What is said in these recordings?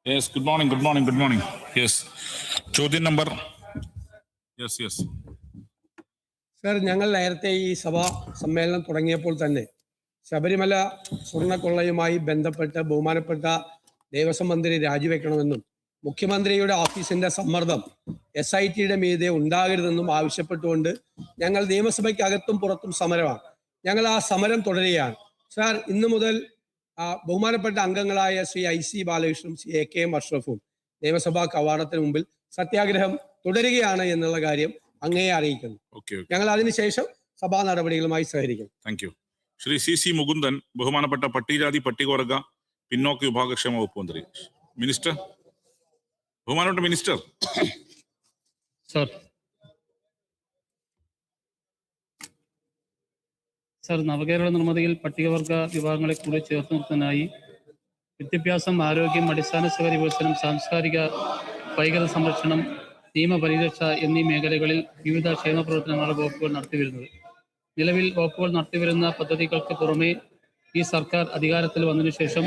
Yes, good morning, good morning, good morning. Yes. ചോദ്യം number yes. Sir, ഞങ്ങൾ നേരത്തെ ഈ സഭാ സമ്മേളനം തുടങ്ങിയപ്പോൾ തന്നെ ശബരിമല സ്വർണ്ണക്കൊള്ളയുമായി ബന്ധപ്പെട്ട് ബഹുമാനപ്പെട്ട ദേവസ്വം മന്ത്രി രാജിവെക്കണമെന്നും മുഖ്യമന്ത്രിയുടെ ഓഫീസിന്റെ സമ്മർദ്ദം SITയുടെ മീതെ ഉണ്ടാകരുതെന്നും ആവശ്യപ്പെട്ടുകൊണ്ട് ഞങ്ങൾ നിയമസഭയ്ക്കകത്തും പുറത്തും സമരമാണ്. ഞങ്ങൾ ആ സമരം തുടരുകയാണ്. സാർ, ഇന്നു മുതൽ ബഹുമാനപ്പെട്ട അംഗങ്ങളായ ശ്രീ IC ബാലകൃഷ്ണനും ശ്രീ AKM അഷ്റഫും നിയമസഭാ കവാടത്തിന് മുമ്പിൽ സത്യാഗ്രഹം തുടരുകയാണ് എന്നുള്ള കാര്യം അങ്ങയെ അറിയിക്കുന്നു. ഞങ്ങൾ അതിനുശേഷം സഭാ നടപടികളുമായി സഹകരിക്കും. Thank you. Shri CC Mukundan, ബഹുമാനപ്പെട്ട പട്ടികജാതി പട്ടികവർഗ പിന്നോക്ക വിഭാഗക്ഷേമ വകുപ്പ് മന്ത്രി. മിനിസ്റ്റർ, ബഹുമാനപ്പെട്ട മിനിസ്റ്റർ. സർ, നവകേരള നിർമ്മിതിയിൽ പട്ടികവർഗ വിഭാഗങ്ങളെ കൂടി ചേർത്ത് നിർത്തുന്നതിനായി വിദ്യാഭ്യാസം, ആരോഗ്യം, അടിസ്ഥാന സൗകര്യ വികസനം, സാംസ്കാരിക വൈകൃത സംരക്ഷണം, നിയമപരിരക്ഷ എന്നീ മേഖലകളിൽ വിവിധ ക്ഷേമ പ്രവർത്തനങ്ങളാണ് വകുപ്പുകൾ നടത്തിവരുന്നത്. നിലവിൽ വകുപ്പുകൾ നടത്തിവരുന്ന പദ്ധതികൾക്ക് പുറമെ ഈ സർക്കാർ അധികാരത്തിൽ വന്നതിനു ശേഷം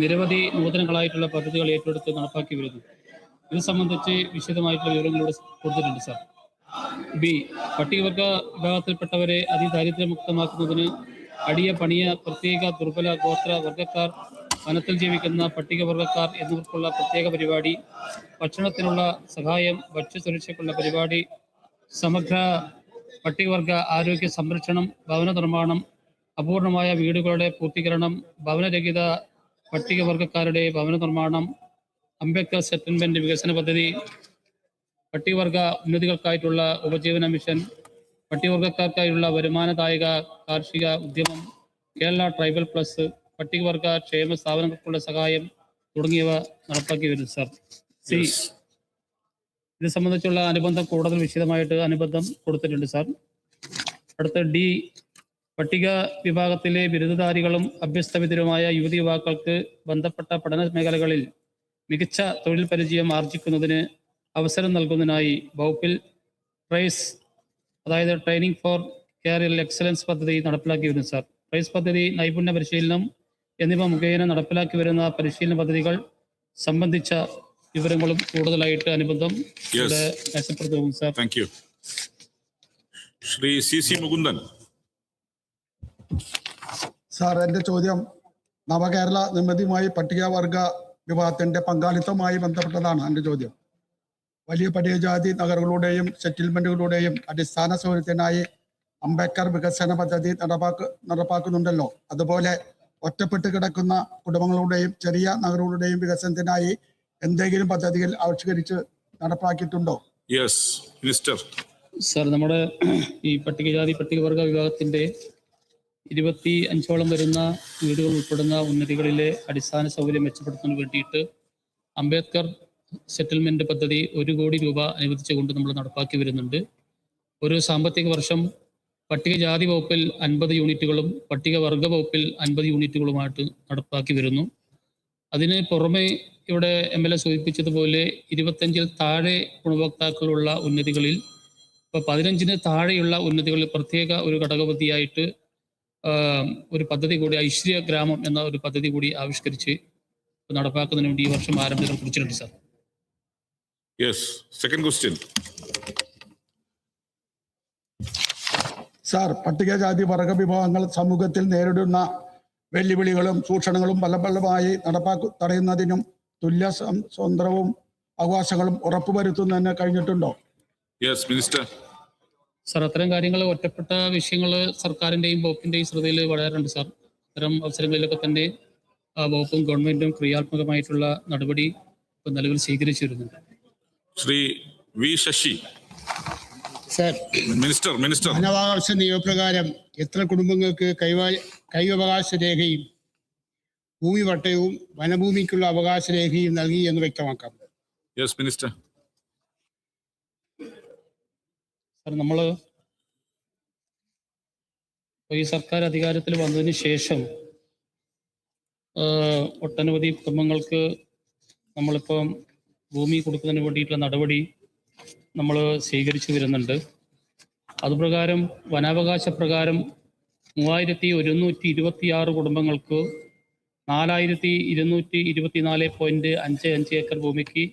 നിരവധി നൂതനങ്ങളായിട്ടുള്ള പദ്ധതികൾ ഏറ്റെടുത്ത് നടപ്പാക്കി വരുന്നു. ഇത് സംബന്ധിച്ച് വിശദമായിട്ടുള്ള വിവരങ്ങളിലൂടെ കൊടുത്തിട്ടുണ്ട്. സാർ, പട്ടികവർഗ വിഭാഗത്തിൽപ്പെട്ടവരെ അതിദാരിദ്ര്യമുക്തമാക്കുന്നതിന് അടിയ പണിയ പ്രത്യേക ദുർബല ഗോത്ര വർഗക്കാർ, വനത്തിൽ ജീവിക്കുന്ന പട്ടികവർഗക്കാർ എന്നിവർക്കുള്ള പ്രത്യേക പരിപാടി, ഭക്ഷണത്തിനുള്ള സഹായം, ഭക്ഷ്യസുരക്ഷയ്ക്കുള്ള പരിപാടി, സമഗ്ര പട്ടികവർഗ ആരോഗ്യ സംരക്ഷണം, ഭവന നിർമ്മാണം, അപൂർണമായ വീടുകളുടെ പൂർത്തീകരണം, ഭവനരഹിത പട്ടികവർഗക്കാരുടെ ഭവന നിർമ്മാണം, അംബേദ്കർ സെറ്റിൽമെന്റ് വികസന പദ്ധതി, പട്ടികവർഗ ഉന്നതികൾക്കായിട്ടുള്ള ഉപജീവന മിഷൻ, പട്ടികവർഗക്കാർക്കായുള്ള വരുമാനദായക കാർഷിക ഉദ്യമം, കേരള ട്രൈബൽ പ്ലസ്, പട്ടികവർഗ ക്ഷേമ സ്ഥാപനങ്ങൾക്കുള്ള സഹായം തുടങ്ങിയവ നടപ്പാക്കി വരുന്നു. സാർ, ഇത് സംബന്ധിച്ചുള്ള അനുബന്ധം കൂടുതൽ വിശദമായിട്ട് അനുബന്ധം കൊടുത്തിട്ടുണ്ട്. സാർ, അടുത്ത D, പട്ടിക വിഭാഗത്തിലെ ബിരുദധാരികളും അഭ്യസ്തവിദ്യരുമായ യുവതി യുവാക്കൾക്ക് ബന്ധപ്പെട്ട പഠന മേഖലകളിൽ മികച്ച തൊഴിൽ പരിചയം ആർജിക്കുന്നതിന് അവസരം നൽകുന്നതിനായി വകുപ്പിൽ ട്രൈസ്, അതായത് ട്രെയിനിങ് ഫോർ കരിയർ എക്സലൻസ് പദ്ധതി നടപ്പിലാക്കി വരുന്നു. സാർ, ട്രൈസ് പദ്ധതി, നൈപുണ്യ പരിശീലനം എന്നിവ മുഖേന നടപ്പിലാക്കി വരുന്ന പരിശീലന പദ്ധതികൾ സംബന്ധിച്ച വിവരങ്ങളും കൂടുതലായിട്ട് അനുബന്ധം മെച്ചപ്പെടുത്തും. Sir, thank you. Shri CC Mukundan. Sir, എൻ്റെ ചോദ്യം നവകേരള നിർമ്മിതിയുമായി പട്ടികവർഗ വിഭാഗത്തിന്റെ പങ്കാളിത്തവുമായി ബന്ധപ്പെട്ടതാണ്. എൻ്റെ ചോദ്യം വലിയ പട്ടികജാതി നഗരങ്ങളുടെയും സെറ്റിൽമെന്റുകളുടെയും അടിസ്ഥാന സൗകര്യത്തിനായി അംബേദ്കർ വികസന പദ്ധതി നടപ്പാക്കുന്നുണ്ടല്ലോ. അതുപോലെ ഒറ്റപ്പെട്ട് കിടക്കുന്ന കുടുംബങ്ങളുടെയും ചെറിയ നഗരങ്ങളുടെയും വികസനത്തിനായി എന്തെങ്കിലും പദ്ധതികൾ ആവിഷ്കരിച്ച് നടപ്പാക്കിയിട്ടുണ്ടോ? Yes, minister. സാർ, നമ്മുടെ ഈ പട്ടികജാതി പട്ടികവർഗ വിഭാഗത്തിന്റെ 25ഓളം വരുന്ന വീടുകൾ ഉൾപ്പെടുന്ന ഉന്നതികളിലെ അടിസ്ഥാന സൗകര്യം മെച്ചപ്പെടുത്തുന്നതിന് വേണ്ടിയിട്ട് അംബേദ്കർ സെറ്റിൽമെന്റ് പദ്ധതി 1 കോടി രൂപ അനുവദിച്ചുകൊണ്ട് നമ്മൾ നടപ്പാക്കി വരുന്നുണ്ട്. ഒരു സാമ്പത്തിക വർഷം പട്ടികജാതി വകുപ്പിൽ 50 യൂണിറ്റുകളും പട്ടികവർഗ വകുപ്പിൽ 50 യൂണിറ്റുകളുമായിട്ട് നടപ്പാക്കി വരുന്നു. അതിന് പുറമെ ഇവിടെ MLA സൂചിപ്പിച്ചതുപോലെ 25-ൽ താഴെ ഗുണഭോക്താക്കളുള്ള ഉന്നതികളിൽ, ഇപ്പോൾ 15-ന് താഴെയുള്ള ഉന്നതികളിൽ പ്രത്യേക ഒരു ഘടകപതിയായിട്ട് ഒരു പദ്ധതി കൂടി, ഐശ്വര്യ ഗ്രാമം എന്ന ഒരു പദ്ധതി കൂടി ആവിഷ്കരിച്ച് നടപ്പാക്കുന്നതിന് വേണ്ടി ഈ വർഷം ആരംഭിക്കാൻ കുറിച്ചിട്ടുണ്ട്. Sir, yes, second question. Sir, പട്ടികജാതി വർഗ വിഭാഗങ്ങൾ സമൂഹത്തിൽ നേരിടുന്ന വെല്ലുവിളികളും ചൂഷണങ്ങളും ഫലപ്രദമായി തടയുന്നതിനും തുല്യ സ്വതന്ത്രവും അവകാശങ്ങളും ഉറപ്പുവരുത്തുന്നതിന് കഴിഞ്ഞിട്ടുണ്ടോ? Yes, minister. സാർ, അത്തരം കാര്യങ്ങൾ, ഒറ്റപ്പെട്ട വിഷയങ്ങൾ സർക്കാരിൻ്റെയും വകുപ്പിൻ്റെയും ശ്രദ്ധയിൽ വളരാറുണ്ട്. സാർ, അത്തരം അവസരങ്ങളിലൊക്കെ തന്നെ വകുപ്പും ഗവൺമെന്റും ക്രിയാത്മകമായിട്ടുള്ള നടപടി നിലവിൽ സ്വീകരിച്ചു വരുന്നുണ്ട്. Shri V Sasi. Sir, minister. വനാവകാശ നിയമപ്രകാരം എത്ര കുടുംബങ്ങൾക്ക് കൈവകാശ രേഖയും ഭൂമി പട്ടയവും വനഭൂമിക്കുള്ള അവകാശ രേഖയും നൽകി എന്ന് വ്യക്തമാക്കാം? Yes, minister. സാർ, നമ്മൾ ഈ സർക്കാർ അധികാരത്തിൽ വന്നതിന് ശേഷം ഒട്ടനവധി കുടുംബങ്ങൾക്ക് നമ്മളിപ്പം ഭൂമി കൊടുക്കുന്നതിന് വേണ്ടിയിട്ടുള്ള നടപടി നമ്മൾ സ്വീകരിച്ചു വരുന്നുണ്ട്. അതുപ്രകാരം വനാവകാശ പ്രകാരം 3126 കുടുംബങ്ങൾക്ക് 4224.55 ഏക്കർ ഭൂമിക്ക്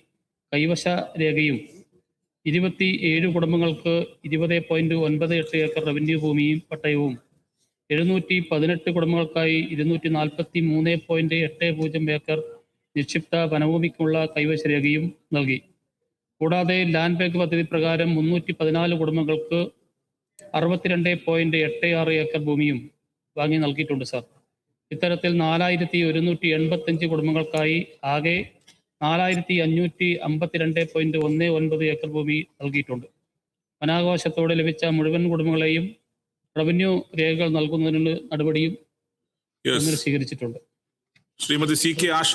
കൈവശ രേഖയും 27 കുടുംബങ്ങൾക്ക് 20.98 ഏക്കർ റവന്യൂ ഭൂമിയും പട്ടയവും 718 കുടുംബങ്ങൾക്കായി 243.80 ഏക്കർ നിക്ഷിപ്ത വനഭൂമിക്കുള്ള കൈവശ രേഖയും നൽകി. കൂടാതെ ലാൻഡ് ബാങ്ക് പദ്ധതി പ്രകാരം 314 കുടുംബങ്ങൾക്ക് 62.86 ഏക്കർ ഭൂമിയും വാങ്ങി നൽകിയിട്ടുണ്ട് സാർ. ഇത്തരത്തിൽ 4185 കുടുംബങ്ങൾക്കായി ആകെ 4552.19 ഏക്കർ ഭൂമി നൽകിയിട്ടുണ്ട്. വനാവകാശത്തോടെ ലഭിച്ച മുഴുവൻ കുടുംബങ്ങളെയും റവന്യൂ രേഖകൾ നൽകുന്നതിനുള്ള നടപടിയും സ്വീകരിച്ചിട്ടുണ്ട്. ശ്രീമതി സി കെ ആശ.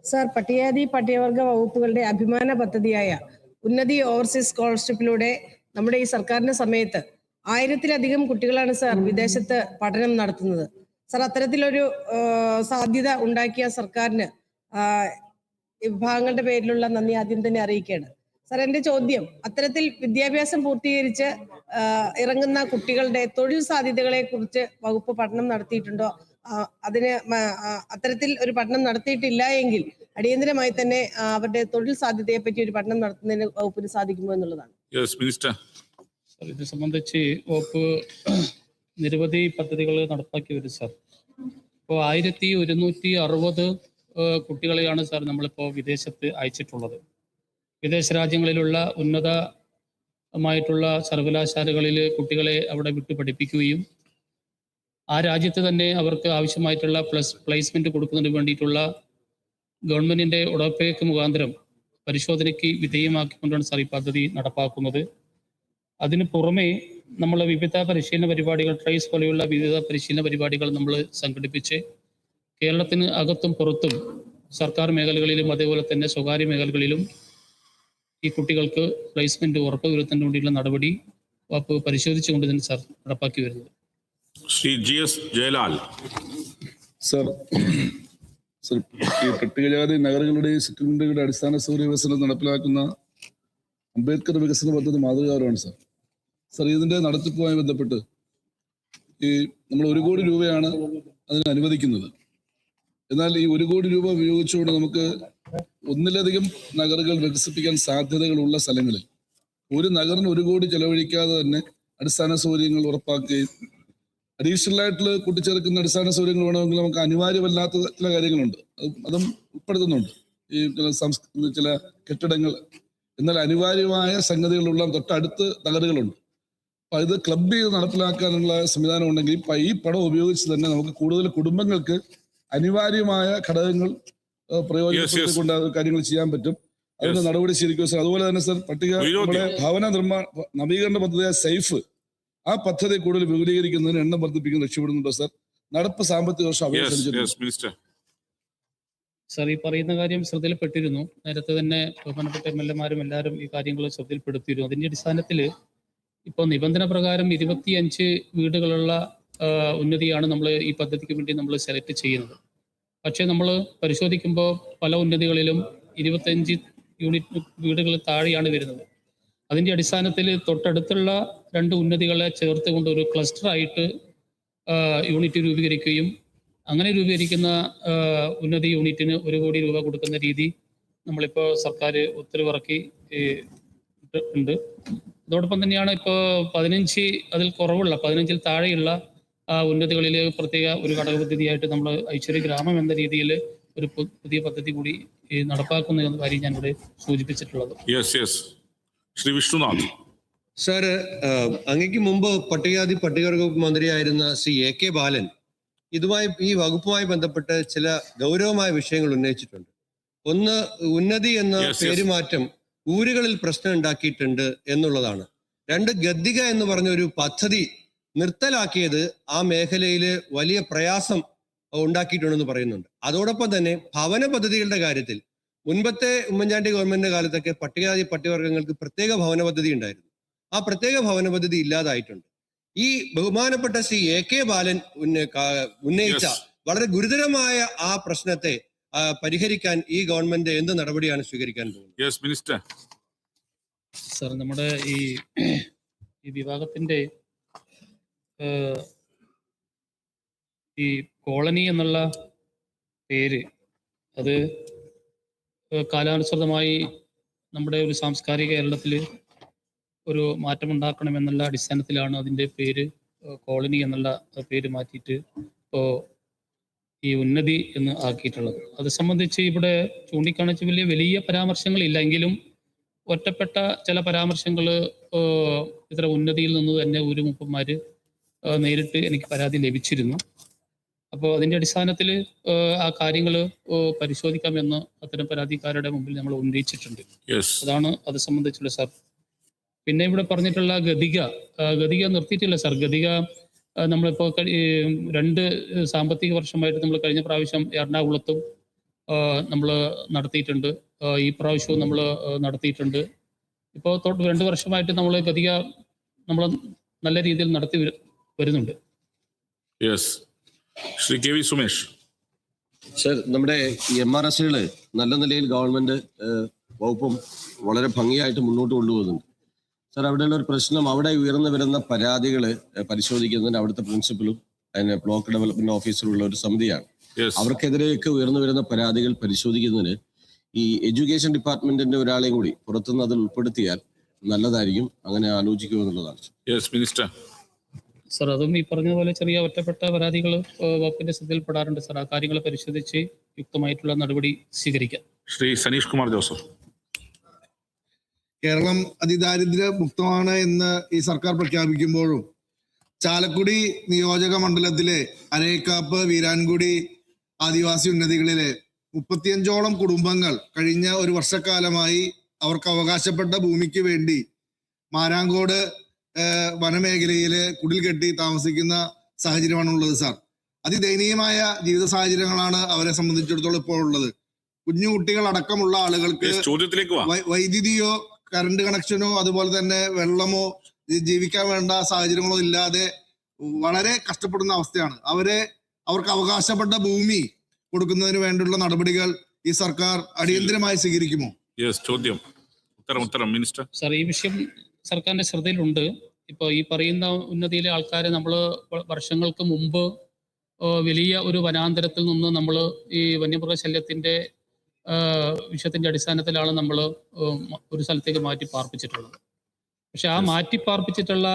സർ, പട്ടികജാതി പട്ടികവർഗ വകുപ്പുകളുടെ അഭിമാന പദ്ധതിയായ ഉന്നതി ഓവർസീസ് സ്കോളർഷിപ്പിലൂടെ നമ്മുടെ ഈ സർക്കാരിന്റെ സമയത്ത് 1000-ലധികം കുട്ടികളാണ് സർ വിദേശത്ത് പഠനം നടത്തുന്നത്. സർ, അത്തരത്തിലൊരു സാധ്യത ഉണ്ടാക്കിയ സർക്കാരിന് വിഭാഗങ്ങളുടെ പേരിലുള്ള നന്ദി ആദ്യം തന്നെ അറിയിക്കുകയാണ്. സർ, എന്റെ ചോദ്യം, അത്തരത്തിൽ വിദ്യാഭ്യാസം പൂർത്തീകരിച്ച് ഇറങ്ങുന്ന കുട്ടികളുടെ തൊഴിൽ സാധ്യതകളെ കുറിച്ച് വകുപ്പ് പഠനം നടത്തിയിട്ടുണ്ടോ? അതിന് അത്തരത്തിൽ ഒരു പഠനം നടത്തിയിട്ടില്ല എങ്കിൽ അടിയന്തരമായി തന്നെ അവരുടെ തൊഴിൽ സാധ്യതയെ പറ്റി ഒരു പഠനം നടത്തുന്നതിന് വകുപ്പിന് സാധിക്കുമോ എന്നുള്ളതാണ്. ഇത് സംബന്ധിച്ച് വകുപ്പ് നിരവധി പദ്ധതികൾ നടപ്പാക്കി വരും സാർ. ഇപ്പോൾ 1160 കുട്ടികളെയാണ് സാർ നമ്മളിപ്പോൾ വിദേശത്ത് അയച്ചിട്ടുള്ളത്. വിദേശ രാജ്യങ്ങളിലുള്ള ഉന്നതമായിട്ടുള്ള സർവകലാശാലകളിൽ കുട്ടികളെ അവിടെ വിട്ട് പഠിപ്പിക്കുകയും ആ രാജ്യത്ത് തന്നെ അവർക്ക് ആവശ്യമായിട്ടുള്ള പ്ലേസ്മെന്റ് കൊടുക്കുന്നതിന് വേണ്ടിയിട്ടുള്ള ഗവൺമെന്റിന്റെ ഉടമ്പേക്ക് മുഖാന്തരം പരിശോധനയ്ക്ക് വിധേയമാക്കിക്കൊണ്ടാണ് സാർ ഈ പദ്ധതി നടപ്പാക്കുന്നത്. അതിന് പുറമെ നമ്മൾ വിവിധ പരിശീലന പരിപാടികൾ, ട്രൈസ് പോലെയുള്ള വിവിധ പരിശീലന പരിപാടികൾ നമ്മൾ സംഘടിപ്പിച്ച് കേരളത്തിന് അകത്തും പുറത്തും സർക്കാർ മേഖലകളിലും അതേപോലെ തന്നെ സ്വകാര്യ മേഖലകളിലും ഈ കുട്ടികൾക്ക് പ്ലേസ്മെന്റ് ഉറപ്പുവരുത്താൻ വേണ്ടിയുള്ള നടപടി വകുപ്പ് പരിശോധിച്ചുകൊണ്ട് തന്നെ സാർ നടപ്പാക്കി വരുന്നത്. Shri G S Jayalal. Sir, ഈ പട്ടികജാതി നഗരങ്ങളുടെ സെറ്റിൽമെന്റുകളുടെ അടിസ്ഥാന സൗകര്യ വികസനം നടപ്പിലാക്കുന്ന അംബേദ്കർ വികസന പദ്ധതി മാതൃകാപരമാണ് സാർ. സാർ, ഇതിന്റെ നടത്തിപ്പുമായി ബന്ധപ്പെട്ട് നമ്മൾ 1 കോടി രൂപയാണ് അതിന് അനുവദിക്കുന്നത്. എന്നാൽ ഈ 1 കോടി രൂപ ഉപയോഗിച്ചുകൊണ്ട് നമുക്ക് ഒന്നിലധികം നഗറുകൾ വികസിപ്പിക്കാൻ സാധ്യതകളുള്ള സ്ഥലങ്ങളിൽ ഒരു നഗറിന് 1 കോടി ചെലവഴിക്കാതെ തന്നെ അടിസ്ഥാന സൗകര്യങ്ങൾ ഉറപ്പാക്കുകയും അഡീഷണൽ ആയിട്ട് കൂട്ടിച്ചേർക്കുന്ന അടിസ്ഥാന സൗകര്യങ്ങൾ വേണമെങ്കിൽ നമുക്ക് അനിവാര്യമല്ലാത്ത ചില കാര്യങ്ങളുണ്ട്, അതും ഉൾപ്പെടുത്തുന്നുണ്ട്. ഈ ചില കെട്ടിടങ്ങൾ, എന്നാൽ അനിവാര്യമായ സംഗതികളുള്ള തൊട്ടടുത്ത് നഗറുകളുണ്ട്. അപ്പൊ ഇത് ക്ലബ് ചെയ്ത് നടപ്പിലാക്കാനുള്ള സംവിധാനം ഉണ്ടെങ്കിൽ ഈ പണം ഉപയോഗിച്ച് തന്നെ നമുക്ക് കൂടുതൽ കുടുംബങ്ങൾക്ക് അനിവാര്യമായ ഘടകങ്ങൾ പ്രയോജനപ്പെടുത്തിക്കൊണ്ട് കാര്യങ്ങൾ ചെയ്യാൻ പറ്റും. അതിന്റെ നടപടി സ്വീകരിക്കുക സാർ. അതുപോലെ തന്നെ സാർ, നമ്മുടെ ഭവന നവീകരണ പദ്ധതിയായ സൈഫ്, ആ പദ്ധതി കൂടുതൽ വിപുലീകരിക്കുന്നതിന് എണ്ണം വർദ്ധിപ്പിക്കുന്ന ലക്ഷ്യമിടുന്നുണ്ടോ സാർ? നടപ്പ് സാമ്പത്തിക വർഷം അപേക്ഷിച്ചിട്ടുണ്ട് സാർ. ഈ പറയുന്ന കാര്യം ശ്രദ്ധയിൽപ്പെട്ടിരുന്നു. നേരത്തെ തന്നെ ബഹുമാനപ്പെട്ട MLA-മാരും എല്ലാവരും ഈ കാര്യങ്ങൾ ശ്രദ്ധയിൽപ്പെടുത്തിയിരുന്നു. അതിന്റെ അടിസ്ഥാനത്തിൽ ഇപ്പോൾ നിബന്ധന പ്രകാരം 25 വീടുകളുള്ള ഉന്നതിയാണ് നമ്മൾ ഈ പദ്ധതിക്ക് വേണ്ടി നമ്മൾ സെലക്ട് ചെയ്യുന്നത്. പക്ഷേ നമ്മൾ പരിശോധിക്കുമ്പോൾ പല ഉന്നതികളിലും 25 യൂണിറ്റ് വീടുകൾ താഴെയാണ് വരുന്നത്. അതിൻ്റെ അടിസ്ഥാനത്തിൽ തൊട്ടടുത്തുള്ള 2 ഉന്നതികളെ ചേർത്തുകൊണ്ട് ഒരു ക്ലസ്റ്ററായിട്ട് യൂണിറ്റ് രൂപീകരിക്കുകയും അങ്ങനെ രൂപീകരിക്കുന്ന ഉന്നതി യൂണിറ്റിന് 1 കോടി രൂപ കൊടുക്കുന്ന രീതി നമ്മളിപ്പോൾ സർക്കാർ ഉത്തരവിറക്കി ഉണ്ട്. അതോടൊപ്പം തന്നെയാണ് ഇപ്പോൾ 15 അതിൽ കുറവുള്ള 15-ൽ താഴെയുള്ള ഉന്നതികളിൽ പ്രത്യേക ഒരു ഘടക പദ്ധതിയായിട്ട് നമ്മൾ ഐശ്വര്യ ഗ്രാമം എന്ന രീതിയിൽ ഒരു പുതിയ പദ്ധതി കൂടി നടപ്പാക്കുന്ന എന്ന കാര്യം ഞാൻ ഇവിടെ സൂചിപ്പിച്ചിട്ടുള്ളത്. ശ്രീ വിഷ്ണുനാഥ്. സാർ, അങ്ങയ്ക്ക് മുമ്പ് പട്ടികജാതി പട്ടികവർഗ മന്ത്രിയായിരുന്ന ശ്രീ AK ബാലൻ ഈ വകുപ്പുമായി ബന്ധപ്പെട്ട് ചില ഗൗരവമായ വിഷയങ്ങൾ ഉന്നയിച്ചിട്ടുണ്ട്. ഒന്ന്, ഉന്നതി എന്ന പേരുമാറ്റം ഊരുകളിൽ പ്രശ്നം ഉണ്ടാക്കിയിട്ടുണ്ട് എന്നുള്ളതാണ്. 2, ഗദ്ദിക എന്ന് പറഞ്ഞ ഒരു പദ്ധതി നിർത്തലാക്കിയത് ആ മേഖലയിൽ വലിയ പ്രയാസം ഉണ്ടാക്കിയിട്ടുണ്ടെന്ന് പറയുന്നുണ്ട്. അതോടൊപ്പം തന്നെ ഭവന പദ്ധതികളുടെ കാര്യത്തിൽ മുൻപത്തെ ഉമ്മൻചാണ്ടി ഗവൺമെന്റിന്റെ കാലത്തൊക്കെ പട്ടികജാതി പട്ടികവർഗങ്ങൾക്ക് പ്രത്യേക ഭവന പദ്ധതി ഉണ്ടായിരുന്നു. ആ പ്രത്യേക ഭവന പദ്ധതി ഇല്ലാതായിട്ടുണ്ട്. ഈ ബഹുമാനപ്പെട്ട ശ്രീ AK ബാലൻ ഉന്നയിച്ച വളരെ ഗുരുതരമായ ആ പ്രശ്നത്തെ പരിഹരിക്കാൻ ഈ ഗവൺമെന്റ് എന്ത് നടപടിയാണ് സ്വീകരിക്കാൻ പോകുന്നത്? സാർ, നമ്മുടെ ഈ വിഭാഗത്തിന്റെ ഈ കോളനി എന്നുള്ള പേര് അത് കാലാനുസൃതമായി നമ്മുടെ ഒരു സാംസ്കാരിക കേരളത്തിൽ ഒരു മാറ്റമുണ്ടാക്കണമെന്നുള്ള അടിസ്ഥാനത്തിലാണ് അതിൻ്റെ പേര് കോളനി എന്നുള്ള പേര് മാറ്റിയിട്ട് ഇപ്പോൾ ഈ ഉന്നതി എന്ന് ആക്കിയിട്ടുള്ളത്. അത് സംബന്ധിച്ച് ഇവിടെ ചൂണ്ടിക്കാണിച്ച് വലിയ പരാമർശങ്ങളില്ല എങ്കിലും ഒറ്റപ്പെട്ട ചില പരാമർശങ്ങൾ ഇത്ര ഉന്നതിയിൽ നിന്ന് തന്നെ ഒരു മുപ്പന്മാർ നേരിട്ട് എനിക്ക് പരാതി ലഭിച്ചിരുന്നു. അപ്പോൾ അതിൻ്റെ അടിസ്ഥാനത്തിൽ ആ കാര്യങ്ങൾ പരിശോധിക്കാമെന്ന് അത്തരം പരാതിക്കാരുടെ മുമ്പിൽ നമ്മൾ ഉന്നയിച്ചിട്ടുണ്ട്. അതാണ് അത് സംബന്ധിച്ചുള്ള സാർ. പിന്നെ ഇവിടെ പറഞ്ഞിട്ടുള്ള ഗതിക നിർത്തിയിട്ടില്ല സാർ. ഗതിക നമ്മളിപ്പോൾ 2 സാമ്പത്തിക വർഷമായിട്ട് നമ്മൾ കഴിഞ്ഞ പ്രാവശ്യം എറണാകുളത്തും നമ്മൾ നടത്തിയിട്ടുണ്ട്, ഈ പ്രാവശ്യവും നമ്മൾ നടത്തിയിട്ടുണ്ട്. ഇപ്പോൾ 2 വർഷമായിട്ട് നമ്മൾ ഗതിക നമ്മൾ നല്ല രീതിയിൽ നടത്തി വരുന്നുണ്ട്. Shri K V Sumesh. Sir, നമ്മുടെ MRSകൾ നല്ല നിലയിൽ ഗവൺമെന്റ് വകുപ്പും വളരെ ഭംഗിയായിട്ട് മുന്നോട്ട് കൊണ്ടുപോകുന്നുണ്ട്. സർ, അവിടെയുള്ള ഒരു പ്രശ്നം, അവിടെ ഉയർന്നു വരുന്ന പരാതികൾ പരിശോധിക്കുന്നതിന് അവിടുത്തെ പ്രിൻസിപ്പലും അതിന് ബ്ലോക്ക് ഡെവലപ്മെന്റ് ഓഫീസറുള്ള ഒരു സമിതിയാണ്. അവർക്കെതിരെയൊക്കെ ഉയർന്നു വരുന്ന പരാതികൾ പരിശോധിക്കുന്നതിന് ഈ എഡ്യൂക്കേഷൻ ഡിപ്പാർട്ട്മെന്റിന്റെ ഒരാളെയും കൂടി പുറത്തുനിന്ന് അതിൽ ഉൾപ്പെടുത്തിയാൽ നല്ലതായിരിക്കും. അങ്ങനെ ആലോചിക്കുമെന്നുള്ളതാണ്. മിനിസ്റ്റർ. സർ, അതും ഈ പറഞ്ഞതുപോലെ ചെറിയ ഒറ്റപ്പെട്ട പരാതികൾ വകുപ്പിന്റെ ശ്രദ്ധയിൽപ്പെടാറുണ്ട് സർ. ആ കാര്യങ്ങൾ പരിശോധിച്ച് യുക്തമായിട്ടുള്ള നടപടി സ്വീകരിക്കാം. ശ്രീ സനീഷ് കുമാർ ജോസഫ്. കേരളം അതിദാരിദ്ര്യ മുക്തമാണ് എന്ന് ഈ സർക്കാർ പ്രഖ്യാപിക്കുമ്പോഴും ചാലക്കുടി നിയോജക മണ്ഡലത്തിലെ അരേക്കാപ്പ്, വീരാൻകുടി ആദിവാസി ഉന്നതികളിലെ 35ഓളം കുടുംബങ്ങൾ കഴിഞ്ഞ ഒരു വർഷക്കാലമായി അവർക്ക് അവകാശപ്പെട്ട ഭൂമിക്ക് വേണ്ടി മാരാങ്കോട് വനമേഖലയിൽ കുടിൽ കെട്ടി താമസിക്കുന്ന സാഹചര്യമാണുള്ളത് സാർ. അതിദയനീയമായ ജീവിത സാഹചര്യങ്ങളാണ് അവരെ സംബന്ധിച്ചിടത്തോളം ഇപ്പോൾ ഉള്ളത്. കുഞ്ഞു കുട്ടികൾ അടക്കമുള്ള ആളുകൾക്ക് വൈദ്യുതിയോ കറണ്ട് കണക്ഷനോ അതുപോലെ തന്നെ വെള്ളമോ ജീവിക്കാൻ വേണ്ട സാഹചര്യങ്ങളോ ഇല്ലാതെ വളരെ കഷ്ടപ്പെടുന്ന അവസ്ഥയാണ്. അവർക്ക് അവകാശപ്പെട്ട ഭൂമി കൊടുക്കുന്നതിന് വേണ്ടിയുള്ള നടപടികൾ ഈ സർക്കാർ അടിയന്തരമായി സ്വീകരിക്കുമോ? ചോദ്യം. ഉത്തരം മിനിസ്റ്റർ. സാർ, ഈ വിഷയം സർക്കാരിന്റെ ശ്രദ്ധയിലുണ്ട്. ഇപ്പോൾ ഈ പറയുന്ന ഉന്നതിയിലെ ആൾക്കാരെ നമ്മൾ വർഷങ്ങൾക്ക് മുമ്പ് വലിയ ഒരു വനാന്തരത്തിൽ നിന്ന് നമ്മൾ ഈ വന്യമൃഗശല്യത്തിന്റെ വിഷയത്തിന്റെ അടിസ്ഥാനത്തിലാണ് നമ്മൾ ഒരു സ്ഥലത്തേക്ക് മാറ്റി പാർപ്പിച്ചിട്ടുള്ളത്. പക്ഷെ ആ മാറ്റി പാർപ്പിച്ചിട്ടുള്ള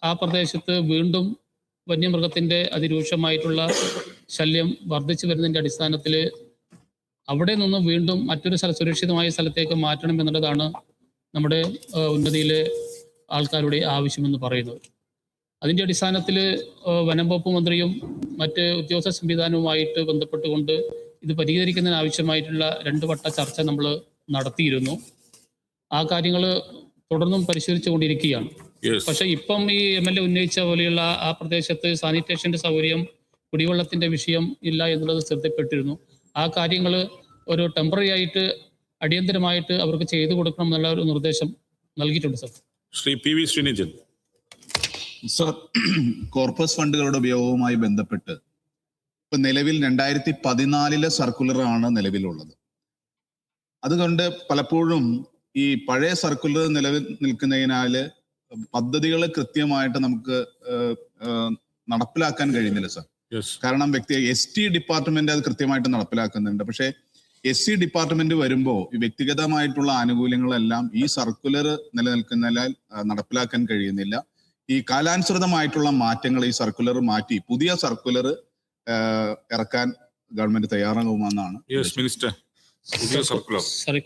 ആ പ്രദേശത്ത് വീണ്ടും വന്യമൃഗത്തിന്റെ അതിരൂക്ഷമായിട്ടുള്ള ശല്യം വർദ്ധിച്ചു വരുന്നതിന്റെ അടിസ്ഥാനത്തിൽ അവിടെ നിന്ന് വീണ്ടും മറ്റൊരു സുരക്ഷിതമായ സ്ഥലത്തേക്ക് മാറ്റണം എന്നുള്ളതാണ് നമ്മുടെ ഉന്നതിയിലെ ആൾക്കാരുടെ ആവശ്യമെന്ന് പറയുന്നത്. അതിൻ്റെ അടിസ്ഥാനത്തിൽ വനം വകുപ്പ് മന്ത്രിയും മറ്റ് ഉദ്യോഗസ്ഥ സംവിധാനവുമായിട്ട് ബന്ധപ്പെട്ടുകൊണ്ട് ഇത് പരിഹരിക്കുന്നതിന് ആവശ്യമായിട്ടുള്ള 2 വട്ട ചർച്ച നമ്മൾ നടത്തിയിരുന്നു. ആ കാര്യങ്ങൾ തുടർന്നും പരിശോധിച്ചു കൊണ്ടിരിക്കുകയാണ്. പക്ഷെ ഇപ്പം ഈ MLA ഉന്നയിച്ച പോലെയുള്ള ആ പ്രദേശത്ത് സാനിറ്റേഷന്റെ സൗകര്യം, കുടിവെള്ളത്തിന്റെ വിഷയം ഇല്ല എന്നുള്ളത് ശ്രദ്ധപ്പെട്ടിരുന്നു. ആ കാര്യങ്ങൾ ഒരു ടെമ്പററി ആയിട്ട് അടിയന്തരമായിട്ട് അവർക്ക് ചെയ്തു കൊടുക്കണം എന്നുള്ള ഒരു നിർദ്ദേശം നൽകിയിട്ടുണ്ട് sir. Shri P V Srinijan. Sir, corpus ഫണ്ടുകളുടെ ഉപയോഗവുമായി ബന്ധപ്പെട്ട് ഇപ്പൊ നിലവിൽ 2014 സർക്കുലറാണ് നിലവിലുള്ളത്. അതുകൊണ്ട് പലപ്പോഴും ഈ പഴയ സർക്കുലർ നിലവിൽ നിൽക്കുന്നതിനാല് പദ്ധതികൾ കൃത്യമായിട്ട് നമുക്ക് നടപ്പിലാക്കാൻ കഴിയുന്നില്ല സർ. കാരണം ST ഡിപ്പാർട്ട്മെന്റ് അത് കൃത്യമായിട്ട് നടപ്പിലാക്കുന്നുണ്ട്. പക്ഷെ SC ഡിപ്പാർട്ട്മെന്റ് വരുമ്പോൾ ഈ വ്യക്തിഗതമായിട്ടുള്ള ആനുകൂല്യങ്ങളെല്ലാം ഈ സർക്കുലർ നിലനിൽക്കുന്നതിനാൽ നടപ്പിലാക്കാൻ കഴിയുന്നില്ല. ഈ കാലാനുസൃതമായിട്ടുള്ള മാറ്റങ്ങൾ ഈ സർക്കുലർ മാറ്റി പുതിയ സർക്കുലർ ഇറക്കാൻ ഗവൺമെന്റ് തയ്യാറാകുമെന്നാണ്.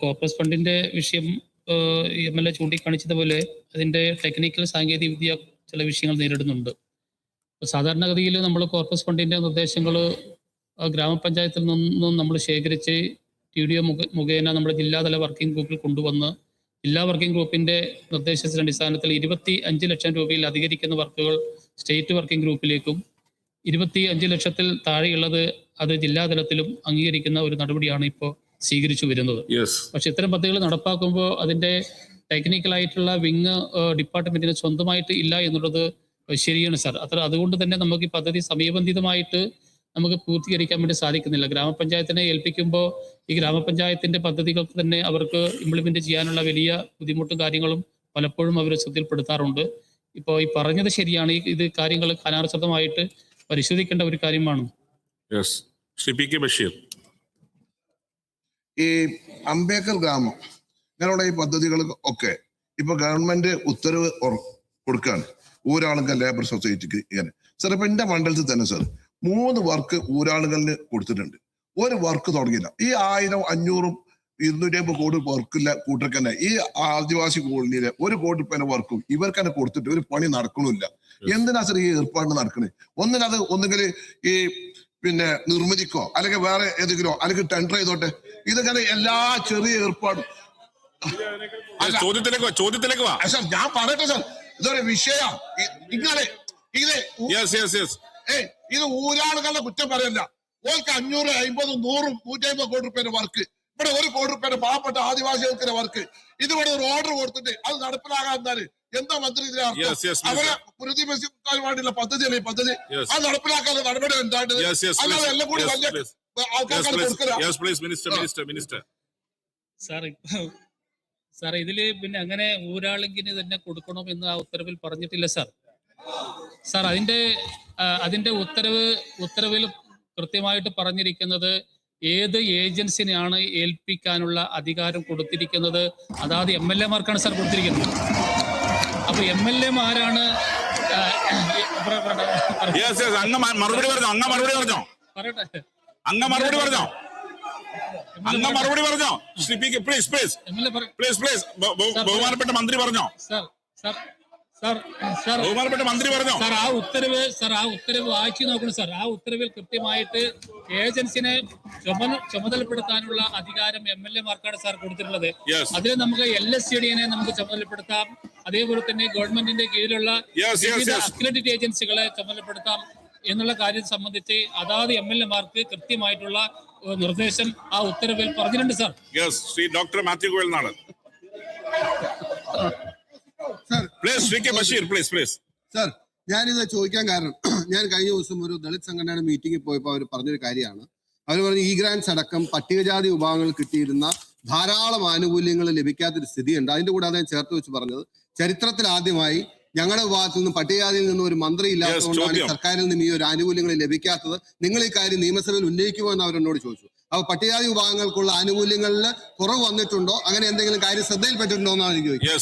കോർപ്പസ് ഫണ്ടിന്റെ വിഷയം MLA ചൂണ്ടിക്കാണിച്ചതുപോലെ അതിന്റെ ടെക്നിക്കൽ സാങ്കേതിക വിദ്യ ചില വിഷയങ്ങൾ നേരിടുന്നുണ്ട്. സാധാരണഗതിയിൽ നമ്മൾ കോർപ്പസ് ഫണ്ടിന്റെ നിർദ്ദേശങ്ങൾ ഗ്രാമപഞ്ചായത്തിൽ നിന്നും നമ്മൾ ശേഖരിച്ച് TDO മുഖേന നമ്മുടെ ജില്ലാതല വർക്കിംഗ് ഗ്രൂപ്പിൽ കൊണ്ടുവന്ന് ജില്ലാ വർക്കിംഗ് ഗ്രൂപ്പിന്റെ നിർദ്ദേശത്തിന്റെ അടിസ്ഥാനത്തിൽ 25 ലക്ഷം രൂപയിൽ അധികരിക്കുന്ന വർക്കുകൾ സ്റ്റേറ്റ് വർക്കിംഗ് ഗ്രൂപ്പിലേക്കും 25 ലക്ഷത്തിൽ താഴെയുള്ളത് അത് ജില്ലാതലത്തിലും അംഗീകരിക്കുന്ന ഒരു നടപടിയാണ് ഇപ്പോൾ സ്വീകരിച്ചു വരുന്നത്. പക്ഷെ ഇത്തരം പദ്ധതികൾ നടപ്പാക്കുമ്പോൾ അതിന്റെ ടെക്നിക്കലായിട്ടുള്ള വിങ് ഡിപ്പാർട്ട്മെന്റിന് സ്വന്തമായിട്ട് ഇല്ല എന്നുള്ളത് ശരിയാണ് സാർ. അതുകൊണ്ട് തന്നെ നമുക്ക് ഈ പദ്ധതി സമയബന്ധിതമായിട്ട് നമുക്ക് പൂർത്തീകരിക്കാൻ വേണ്ടി സാധിക്കുന്നില്ല. ഗ്രാമപഞ്ചായത്തിനെ ഏൽപ്പിക്കുമ്പോൾ ഈ ഗ്രാമപഞ്ചായത്തിന്റെ പദ്ധതികൾക്ക് തന്നെ അവർക്ക് ഇംപ്ലിമെന്റ് ചെയ്യാനുള്ള വലിയ ബുദ്ധിമുട്ടും കാര്യങ്ങളും പലപ്പോഴും അവർ ശ്രദ്ധയിൽപ്പെടുത്താറുണ്ട്. ഇപ്പോൾ ഈ പറഞ്ഞത് ശരിയാണ്. ഇത് കാര്യങ്ങൾ കാലാനുസൃതമായിട്ട് പരിശോധിക്കേണ്ട ഒരു കാര്യമാണ്. Yes. Shri P K Basheer. ഈ അംബേദ്കർ ഗ്രാമം ഇങ്ങനെയുള്ള ഈ പദ്ധതികൾ ഒക്കെ ഇപ്പൊ ഗവൺമെന്റ് ഉത്തരവ് കൊടുക്കുകയാണ് ഊരാളുങ്കൽ ലേബർ സൊസൈറ്റിക്ക് ഇങ്ങനെ. സാർ ഇപ്പൊ എന്റെ മണ്ഡലത്തിൽ തന്നെ സാർ 3 വർക്ക് ഊരാളുകളിന് കൊടുത്തിട്ടുണ്ട്. ഒരു വർക്ക് തുടങ്ങിയില്ല. ഈ 1000, 500, 250 കോടി വർക്കില്ല കൂട്ടർക്ക് തന്നെ ഈ ആദിവാസി കോളനിയിലെ 1 കോടി രൂപ വർക്കും ഇവർക്ക് തന്നെ കൊടുത്തിട്ട് ഒരു പണി നടക്കണില്ല. എന്തിനാ സാർ ഈ ഏർപ്പാട് നടക്കണേ? ഒന്നിനത് ഒന്നുകിൽ ഈ പിന്നെ നിർമ്മിതിക്കോ അല്ലെങ്കിൽ വേറെ ഏതെങ്കിലോ അല്ലെങ്കിൽ ടെൻഡർ ചെയ്തോട്ടെ. ഇതൊക്കെ എല്ലാ ചെറിയ ഏർപ്പാടും. ചോദ്യത്തിലേക്ക് വാ. സാർ ഞാൻ പറയട്ടെ സാർ, ഇതൊരു വിഷയം. ഇങ്ങനെ ഇത് ഊരാളുകളുടെ കുറ്റം പറയല്ല. ഓർക്ക് 500, 50, 100, 150 കോടി രൂപയുടെ വർക്ക്, ഇവിടെ 1 കോടി രൂപയുടെ പാവപ്പെട്ട ആദിവാസികൾക്കിന്റെ വർക്ക്. ഇതിവിടെ ഒരു ഓർഡർ കൊടുത്തിട്ട് അത് നടപ്പിലാകാൻ എന്നാല് എന്താ മന്ത്രി ഇതിനെ അവരെ പ്രതിബദ്ധക്കാൻ വേണ്ടിയുള്ള പദ്ധതിയല്ലേ ഈ പദ്ധതി? അത് നടപ്പിലാക്കാനുള്ള നടപടി എന്തായിട്ട്? അല്ലാതെ എല്ലാം കൂടി വലിയ ആൾക്കാർക്ക് കൊടുക്കില്ല. സാർ ഇതില് പിന്നെ അങ്ങനെ ഊരാളുങ്കിന് തന്നെ കൊടുക്കണമെന്ന് ആ ഉത്തരവിൽ പറഞ്ഞിട്ടില്ല സാർ. സാർ അതിന്റെ ഉത്തരവിൽ കൃത്യമായിട്ട് പറഞ്ഞിരിക്കുന്നത് ഏത് ഏജൻസിനെയാണ് ഏൽപ്പിക്കാനുള്ള അധികാരം കൊടുത്തിരിക്കുന്നത് അതാത് MLA-മാർക്കാണ് സാർ കൊടുത്തിരിക്കുന്നത്. അപ്പൊ MLA-മാരാണ് മറുപടി പറഞ്ഞോ. ബഹുമാനപ്പെട്ട മന്ത്രി പറഞ്ഞോ. ബഹുമാനപ്പെട്ട മന്ത്രി പറഞ്ഞോ. സാർ ആ ഉത്തരവ് വായിച്ചു നോക്കണം സാർ. ആ ഉത്തരവിൽ കൃത്യമായിട്ട് ഏജൻസിനെ ചുമതലപ്പെടുത്താനുള്ള അധികാരം MLA-മാർക്കാണ് സാർ കൊടുത്തിട്ടുള്ളത്. അതിൽ നമുക്ക് LSCDനെ നമുക്ക് ചുമതലപ്പെടുത്താം. അതേപോലെ തന്നെ ഗവൺമെന്റിന്റെ കീഴിലുള്ള അക്രഡിറ്റ് ഏജൻസികളെ ചുമതലപ്പെടുത്താം എന്നുള്ള കാര്യം സംബന്ധിച്ച് അതാത് MLA-മാർക്ക് കൃത്യമായിട്ടുള്ള നിർദ്ദേശം ആ ഉത്തരവിൽ പറഞ്ഞിട്ടുണ്ട് sir. Shri doctor Mathew Kuzhalnadan. Sir ഞാനിത് ചോദിക്കാൻ കാരണം ഞാൻ കഴിഞ്ഞ ദിവസം ഒരു ദളിത് സംഘടനയുടെ മീറ്റിംഗിൽ പോയപ്പോൾ അവർ പറഞ്ഞൊരു കാര്യമാണ്. അവർ പറഞ്ഞു E-ഗ്രാൻസ് അടക്കം പട്ടികജാതി വിഭാഗങ്ങൾ കിട്ടിയിരുന്ന ധാരാളം ആനുകൂല്യങ്ങൾ ലഭിക്കാത്തൊരു സ്ഥിതിയുണ്ട്. അതിന്റെ കൂടെ അദ്ദേഹം ചേർത്ത് വെച്ച് പറഞ്ഞത് ചരിത്രത്തിൽ ആദ്യമായി ഞങ്ങളുടെ വിഭാഗത്തിൽ നിന്നും പട്ടികജാതിയിൽ നിന്നും ഒരു മന്ത്രി ഇല്ലാത്തതുകൊണ്ടാണ് സർക്കാരിൽ നിന്നും ഈ ഒരു ആനുകൂല്യങ്ങൾ ലഭിക്കാത്തത്. നിങ്ങൾ ഈ കാര്യം നിയമസഭയിൽ ഉന്നയിക്കുമോ എന്ന് അവരെന്നോട് ചോദിച്ചു. അപ്പൊ പട്ടികജാതി വിഭാഗങ്ങൾക്കുള്ള ആനുകൂല്യങ്ങളിൽ കുറവ് വന്നിട്ടുണ്ടോ, അങ്ങനെ എന്തെങ്കിലും കാര്യം ശ്രദ്ധയിൽപ്പെട്ടിട്ടുണ്ടോ എന്നാണ് എനിക്ക് ചോദിക്കുന്നത്.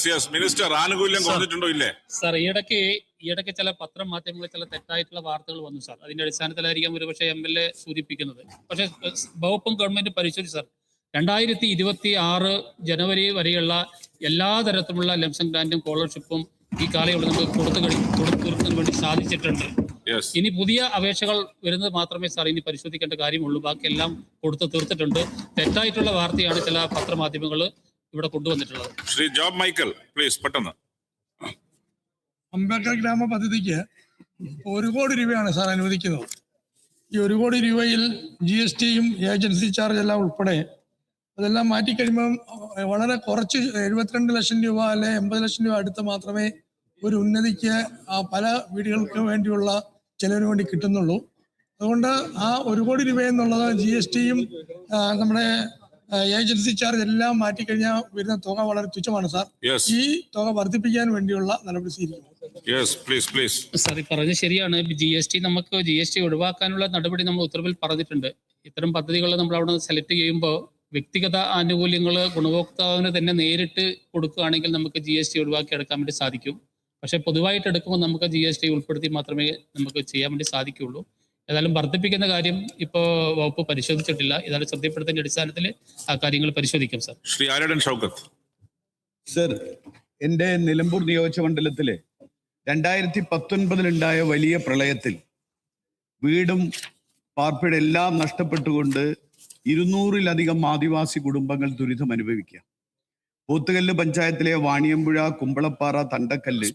സാർ ഈയിടയ്ക്ക് ചില പത്രമാധ്യമങ്ങളിൽ ചില തെറ്റായിട്ടുള്ള വാർത്തകൾ വന്നു സാർ. അതിന്റെ അടിസ്ഥാനത്തിലായിരിക്കാം ഒരുപക്ഷെ MLA സൂചിപ്പിക്കുന്നത്. പക്ഷെ വകുപ്പും ഗവൺമെന്റ് പരിശോധിച്ചു സാർ. 2026 ജനുവരി വരെയുള്ള എല്ലാ തരത്തിലുള്ള ലംസം ഗ്രാന്റും സ്കോളർഷിപ്പും ഈ കാലയളവിൽ നമുക്ക് കൊടുക്കുന്നതിന് വേണ്ടി സാധിച്ചിട്ടുണ്ട്. ഇനി പുതിയ അപേക്ഷകൾ വരുന്നത് മാത്രമേ സാർ ഇനി പരിശോധിക്കേണ്ട കാര്യമുള്ളൂ. ബാക്കിയെല്ലാം കൊടുത്തു തീർത്തിട്ടുണ്ട്. തെറ്റായിട്ടുള്ള വാർത്തയാണ് ചില പത്രമാധ്യമങ്ങൾ ഇവിടെ കൊണ്ടുവന്നിട്ടുള്ളത്. ശ്രീ ജോബ് മൈക്കൽ പ്ലീസ് പെട്ടെന്ന്. അംബേദ്കർ ഗ്രാമ പദ്ധതിക്ക് 1 കോടി രൂപയാണ് സാർ അനുവദിക്കുന്നത്. ഈ 1 കോടി രൂപയിൽ GSTയും ഏജൻസി ചാർജ് എല്ലാം ഉൾപ്പെടെ അതെല്ലാം മാറ്റിക്കഴിയുമ്പം വളരെ കുറച്ച് 72 ലക്ഷം രൂപ അല്ലെ 80 ലക്ഷം രൂപ അടുത്ത് മാത്രമേ ഒരു ഉന്നതിക്ക് പല വീടുകൾക്ക് വേണ്ടിയുള്ള ചെലവിന് വേണ്ടി കിട്ടുന്നുള്ളൂ. അതുകൊണ്ട് ആ 1 കോടി രൂപ എന്നുള്ളത് GSTയും നമ്മുടെ ഏജൻസി ചാർജ് എല്ലാം മാറ്റിക്കഴിഞ്ഞാൽ വരുന്ന തുക വളരെ തുച്ഛമാണ് സാർ. ഈ തുക വർദ്ധിപ്പിക്കാൻ വേണ്ടിയുള്ള നടപടി സ്വീകരിക്കും. സാർ ഈ പറഞ്ഞത് ശരിയാണ്. നമുക്ക് GST ഒഴിവാക്കാനുള്ള നടപടി നമ്മൾ ഉത്തരവിൽ പറഞ്ഞിട്ടുണ്ട്. ഇത്തരം പദ്ധതികൾ നമ്മൾ അവിടെ സെലക്ട് ചെയ്യുമ്പോൾ വ്യക്തിഗത ആനുകൂല്യങ്ങൾ ഗുണഭോക്താവിന് തന്നെ നേരിട്ട് കൊടുക്കുകയാണെങ്കിൽ നമുക്ക് GST ഒഴിവാക്കി എടുക്കാൻ വേണ്ടി സാധിക്കും. പക്ഷെ പൊതുവായിട്ട് എടുക്കുമ്പോൾ നമുക്ക് GST ഉൾപ്പെടുത്തി മാത്രമേ നമുക്ക് ചെയ്യാൻ വേണ്ടി സാധിക്കുകയുള്ളൂ. ഏതായാലും വർദ്ധിപ്പിക്കുന്ന കാര്യം ഇപ്പോൾ വകുപ്പ് പരിശോധിച്ചിട്ടില്ല. ഏതായാലും ശ്രദ്ധപ്പെടുത്തേണ്ട അടിസ്ഥാനത്തിൽ ആ കാര്യങ്ങൾ പരിശോധിക്കും സാർ. ശ്രീ ആര്യടൻ ഷൗക്കത്ത്. സർ, എൻ്റെ നിലമ്പൂർ നിയോജകമണ്ഡലത്തില് 2019 വലിയ പ്രളയത്തിൽ വീടും പാർപ്പിടം എല്ലാം നഷ്ടപ്പെട്ടുകൊണ്ട് 200-ലധികം ആദിവാസി കുടുംബങ്ങൾ ദുരിതം അനുഭവിക്കുക. പോത്തുകല്ല് പഞ്ചായത്തിലെ വാണിയമ്പുഴ, കുമ്പളപ്പാറ, തണ്ടക്കല്ല്,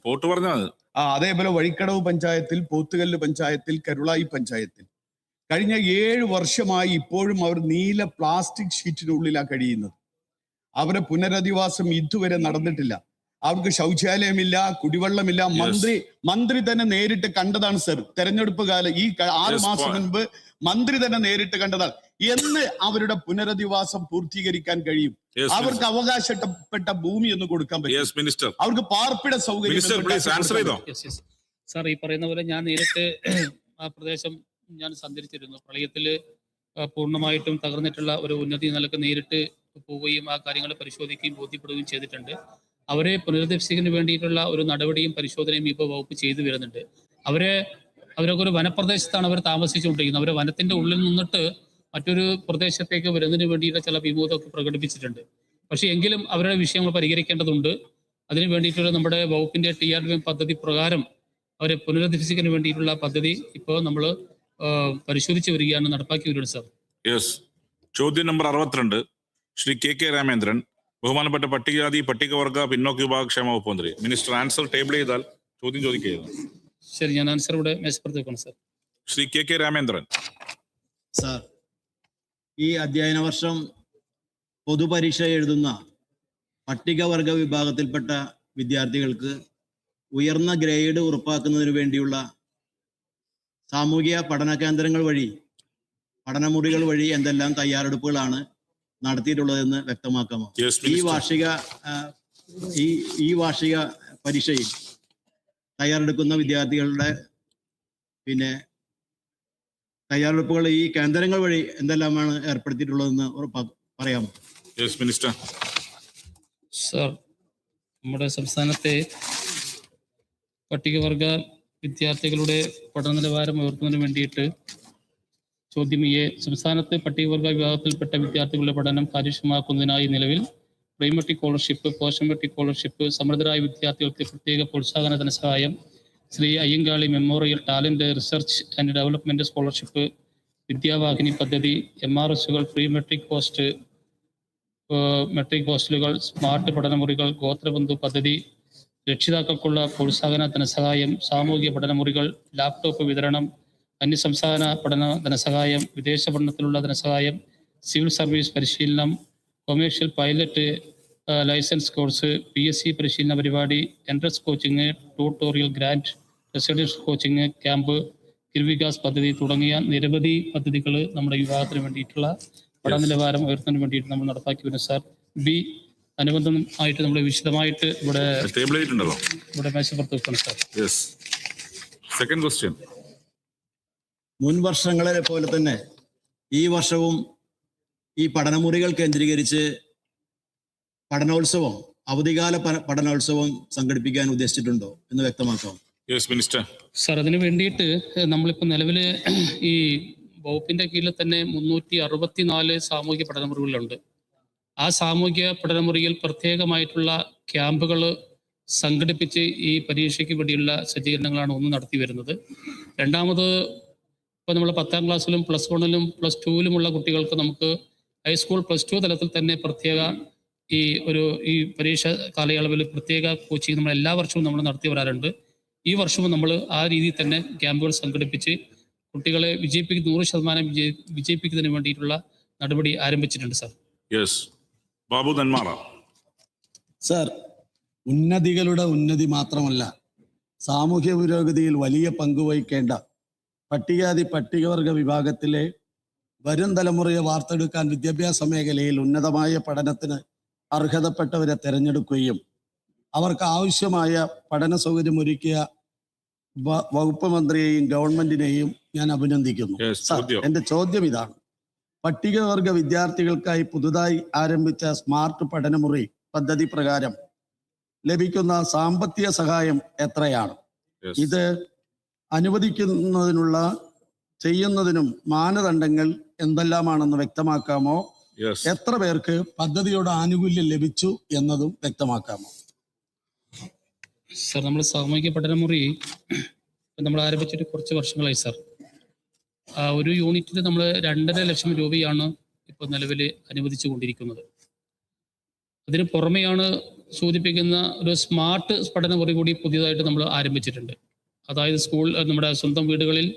അതേപോലെ വഴിക്കടവ് പഞ്ചായത്തിൽ, പോത്തുകല്ല് പഞ്ചായത്തിൽ, കരുളായി പഞ്ചായത്തിൽ കഴിഞ്ഞ 7 വർഷമായി ഇപ്പോഴും അവർ നീല പ്ലാസ്റ്റിക് ഷീറ്റിനുള്ളിലാണ് കഴിയുന്നത്. അവരെ പുനരധിവാസം ഇതുവരെ നടന്നിട്ടില്ല. അവർക്ക് ശൗചാലയമില്ല, കുടിവെള്ളമില്ല. മന്ത്രി തന്നെ നേരിട്ട് കണ്ടതാണ് സർ. തെരഞ്ഞെടുപ്പ് കാലം ഈ 6 മാസം മുൻപ് മന്ത്രി തന്നെ നേരിട്ട് കണ്ടതാണ്. എന്ന് അവരുടെ പുനരധിവാസം പൂർത്തീകരിക്കാൻ കഴിയും? അവർക്ക് അവകാശപ്പെട്ട ഭൂമി ഒന്ന് കൊടുക്കാൻ പറ്റും. അവർക്ക് പാർപ്പിട സൗകര്യം. സാർ ഈ പറയുന്ന പോലെ ഞാൻ നേരിട്ട് ആ പ്രദേശം ഞാൻ സഞ്ചരിച്ചിരുന്നു. പ്രളയത്തിൽ പൂർണ്ണമായിട്ടും തകർന്നിട്ടുള്ള ഒരു ഉന്നതി നിലക്ക് നേരിട്ട് പോവുകയും ആ കാര്യങ്ങൾ പരിശോധിക്കുകയും ബോധ്യപ്പെടുകയും ചെയ്തിട്ടുണ്ട്. അവരെ പുനരധിവസിക്കുന്നതിന് വേണ്ടിയിട്ടുള്ള ഒരു നടപടിയും പരിശോധനയും ഇപ്പോൾ വകുപ്പ് ചെയ്തു വരുന്നുണ്ട്. അവരൊക്കെ ഒരു വനപ്രദേശത്താണ് അവർ താമസിച്ചുകൊണ്ടിരിക്കുന്നത്. അവരെ വനത്തിന്റെ ഉള്ളിൽ നിന്നിട്ട് മറ്റൊരു പ്രദേശത്തേക്ക് വരുന്നതിന് വേണ്ടിയിട്ട് ചില വിമുഖതയൊക്കെ പ്രകടിപ്പിച്ചിട്ടുണ്ട്. പക്ഷേ എങ്കിലും അവരുടെ വിഷയങ്ങൾ പരിഹരിക്കേണ്ടതുണ്ട്. അതിന് വേണ്ടിയിട്ടുള്ള നമ്മുടെ വകുപ്പിന്റെ TRVM പദ്ധതി പ്രകാരം അവരെ പുനരധിവസിക്കുന്നതിന് വേണ്ടിയിട്ടുള്ള പദ്ധതി ഇപ്പോൾ നമ്മൾ പരിശോധിച്ച് വരികയാണ്, നടപ്പാക്കി വരികയാണ് സാർ. യെസ്. ചോദ്യം നമ്പർ 62 ശ്രീ KK രാമേന്ദ്രൻ, ബഹുമാനപ്പെട്ട പട്ടികജാതി പട്ടികവർഗ പിന്നോക്ക വിഭാഗക്ഷേമ വകുപ്പ് മന്ത്രി. മിനിസ്റ്റർ ആൻസർ ടേബിൾ ചെയ്താൽ ചോദ്യം ചോദിക്കുകയായിരുന്നു. ശരി, ഞാൻ ആൻസർ ഇവിടെ മേശപ്പുറത്ത് വെക്കണം sir. Shri KK Ramendran. Sir, ഈ അധ്യയന വർഷം പൊതുപരീക്ഷ എഴുതുന്ന പട്ടികവർഗ വിഭാഗത്തിൽപ്പെട്ട വിദ്യാർത്ഥികൾക്ക് ഉയർന്ന ഗ്രേഡ് ഉറപ്പാക്കുന്നതിന് വേണ്ടിയുള്ള സാമൂഹിക പഠന കേന്ദ്രങ്ങൾ വഴി, പഠനമുറികൾ വഴി എന്തെല്ലാം തയ്യാറെടുപ്പുകളാണ് നടത്തിയിട്ടുള്ളതെന്ന് വ്യക്തമാക്കാമോ? ഈ വാർഷിക പരീക്ഷയിൽ തയ്യാറെടുക്കുന്ന വിദ്യാർത്ഥികളുടെ തയ്യാറെടുപ്പുകൾ ഈ കേന്ദ്രങ്ങൾ വഴി എന്തെല്ലാമാണ് ഏർപ്പെടുത്തിയിട്ടുള്ളതെന്ന് പറയാമോ? Yes minister. സാർ, നമ്മുടെ സംസ്ഥാനത്തെ പട്ടികവർഗ വിദ്യാർത്ഥികളുടെ പഠന നിലവാരം ഉയർത്തുന്നതിന് വേണ്ടിയിട്ട് ചോദ്യം എ, സംസ്ഥാനത്ത് പട്ടികവർഗ വിഭാഗത്തിൽപ്പെട്ട വിദ്യാർത്ഥികളുടെ പഠനം കാര്യക്ഷമമാക്കുന്നതിനായി നിലവിൽ pre matric scholarship, post matric scholarship, സമൃദ്ധരായ വിദ്യാർത്ഥികൾക്ക് പ്രത്യേക പ്രോത്സാഹന ധനസഹായം, Shri Ayyankali memorial talent research and development scholarship, Vidyavahini പദ്ധതി, MRSകൾ, പ്രീ മെട്രിക് മെട്രിക് ഹോസ്റ്റലുകൾ, സ്മാർട്ട് പഠനമുറികൾ, ഗോത്രബന്ധു പദ്ധതി, രക്ഷിതാക്കൾക്കുള്ള പ്രോത്സാഹന ധനസഹായം, സാമൂഹിക പഠനമുറികൾ, ലാപ്ടോപ്പ് വിതരണം, അന്യസംസ്ഥാന പഠന ധനസഹായം, വിദേശ പഠനത്തിലുള്ള ധനസഹായം, സിവിൽ സർവീസ് പരിശീലനം, commercial pilot licence course, PSC പരിശീലന പരിപാടി, entrance coaching, tutorial grant, residential coaching camp, കിർവികാസ് പദ്ധതി തുടങ്ങിയ നിരവധി പദ്ധതികൾ നമ്മുടെ വിഭാഗത്തിന് വേണ്ടിയിട്ടുള്ള പഠന നിലവാരം ഉയർത്തുന്നതിന് വേണ്ടിയിട്ട് നമ്മൾ നടപ്പാക്കി വരുന്നു സാർ. ബി, അനുബന്ധമായിട്ട് നമ്മൾ വിശദമായിട്ട് ഇവിടെ മേശപ്പുറത്ത് വെക്കണം സാർ. യെസ്. Second question. മുൻ വർഷങ്ങളെ പോലെ തന്നെ ഈ വർഷവും ഈ പഠനമുറികൾ കേന്ദ്രീകരിച്ച് പഠനോത്സവം, അവധികാല പഠനോത്സവം സംഘടിപ്പിക്കാൻ ഉദ്ദേശിച്ചിട്ടുണ്ടോ എന്ന് വ്യക്തമാക്കാം? Yes minister. സാർ, അതിന് വേണ്ടിയിട്ട് നമ്മളിപ്പോൾ നിലവിൽ ഈ വകുപ്പിന്റെ കീഴിൽ തന്നെ 364 സാമൂഹിക പഠനമുറികളുണ്ട്. ആ സാമൂഹിക പഠനമുറിയിൽ പ്രത്യേകമായിട്ടുള്ള ക്യാമ്പുകൾ സംഘടിപ്പിച്ച് ഈ പരീക്ഷയ്ക്ക് വേണ്ടിയുള്ള സജ്ജീകരണങ്ങളാണ് ഒന്ന് നടത്തി വരുന്നത്. രണ്ടാമത്, ഇപ്പോൾ നമ്മൾ 10ാം ക്ലാസ്സിലും +1ലും +2ലുമുള്ള കുട്ടികൾക്ക് നമുക്ക് ഹൈസ്കൂൾ +2 തലത്തിൽ തന്നെ പ്രത്യേക ഈ പരീക്ഷ കാലയളവിൽ പ്രത്യേക കോച്ചിങ് നമ്മൾ എല്ലാ വർഷവും നമ്മൾ നടത്തി വരാറുണ്ട്. ഈ വർഷവും നമ്മൾ ആ രീതിയിൽ തന്നെ ക്യാമ്പുകൾ സംഘടിപ്പിച്ച് കുട്ടികളെ 100% വിജയിപ്പിക്കുന്നതിന് വേണ്ടിയിട്ടുള്ള നടപടി ആരംഭിച്ചിട്ടുണ്ട് sir. Yes. Babu Nenmara. Sir, ഉന്നതികളുടെ ഉന്നതി മാത്രമല്ല, സാമൂഹ്യ പുരോഗതിയിൽ വലിയ പങ്കുവഹിക്കേണ്ട പട്ടികജാതി പട്ടികവർഗ വിഭാഗത്തിലെ വരും തലമുറയെ വാർത്തെടുക്കാൻ വിദ്യാഭ്യാസ മേഖലയിൽ ഉന്നതമായ പഠനത്തിന് അർഹതപ്പെട്ടവരെ തിരഞ്ഞെടുക്കുകയും അവർക്ക് ആവശ്യമായ പഠന സൗകര്യം ഒരുക്കിയ വകുപ്പ് മന്ത്രിയെയും ഗവൺമെന്റിനെയും ഞാൻ അഭിനന്ദിക്കുന്നു. സാർ, എൻ്റെ ചോദ്യം ഇതാണ്: പട്ടികവർഗ വിദ്യാർത്ഥികൾക്കായി പുതുതായി ആരംഭിച്ച സ്മാർട്ട് പഠനമുറി പദ്ധതി പ്രകാരം ലഭിക്കുന്ന സാമ്പത്തിക സഹായം എത്രയാണ്? ഇത് അനുവദിക്കുന്നതിനുള്ള ചെയ്യുന്നതിനും മാനദണ്ഡങ്ങൾ എന്തെല്ലാമാണെന്ന് വ്യക്തമാക്കാമോ? എത്ര പേർക്ക് പദ്ധതിയുടെ ആനുകൂല്യം ലഭിച്ചു എന്നതും വ്യക്തമാക്കാമോ? സാർ, നമ്മൾ സാമൂഹിക പഠനമുറി നമ്മൾ ആരംഭിച്ചിട്ട് കുറച്ച് വർഷങ്ങളായി സാർ. ഒരു യൂണിറ്റിന് നമ്മൾ 2.5 ലക്ഷം രൂപയാണ് ഇപ്പോൾ നിലവിൽ അനുവദിച്ചു കൊണ്ടിരിക്കുന്നത്. അതിന് പുറമെയാണ് സൂചിപ്പിക്കുന്ന ഒരു സ്മാർട്ട് പഠനമുറി കൂടി പുതിയതായിട്ട് നമ്മൾ ആരംഭിച്ചിട്ടുണ്ട്. അതായത് നമ്മുടെ സ്വന്തം വീടുകളിൽ